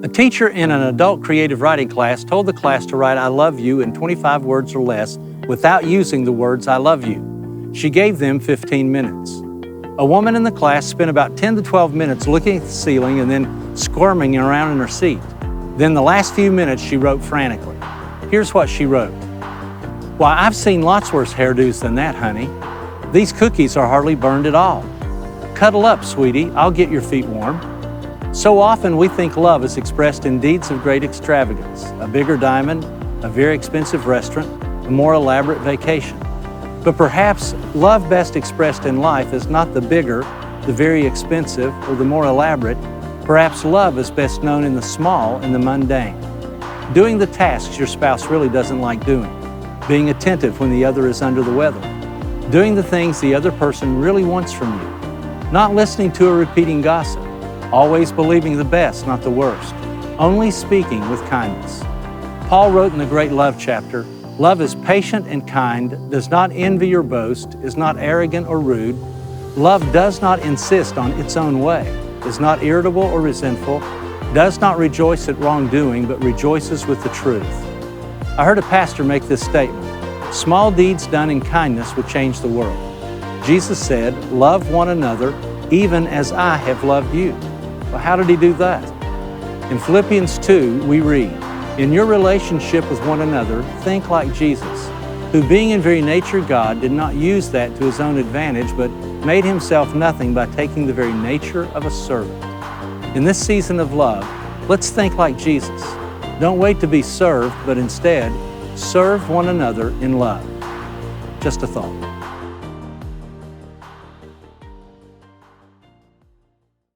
A teacher in an adult creative writing class told the class to write "I love you" in 25 words or less without using the words "I love you." She gave them 15 minutes. A woman in the class spent about 10 to 12 minutes looking at the ceiling and then squirming around in her seat. Then the last few minutes she wrote frantically. Here's what she wrote. "Why, I've seen lots worse hairdos than that, honey. These cookies are hardly burned at all. Cuddle up, sweetie, I'll get your feet warm." So often we think love is expressed in deeds of great extravagance, a bigger diamond, a very expensive restaurant, a more elaborate vacation. But perhaps love best expressed in life is not the bigger, the very expensive, or the more elaborate. Perhaps love is best known in the small and the mundane. Doing the tasks your spouse really doesn't like doing. Being attentive when the other is under the weather. Doing the things the other person really wants from you. Not listening to a repeating gossip. Always believing the best, not the worst. Only speaking with kindness. Paul wrote in the Great Love chapter, "Love is patient and kind, does not envy or boast, is not arrogant or rude. Love does not insist on its own way, is not irritable or resentful, does not rejoice at wrongdoing, but rejoices with the truth." I heard a pastor make this statement, "Small deeds done in kindness will change the world." Jesus said, "Love one another, even as I have loved you." Well, how did he do that? In Philippians 2, we read, "In your relationship with one another, think like Jesus, who being in very nature God, did not use that to his own advantage, but made himself nothing by taking the very nature of a servant." In this season of love, let's think like Jesus. Don't wait to be served, but instead, serve one another in love. Just a thought.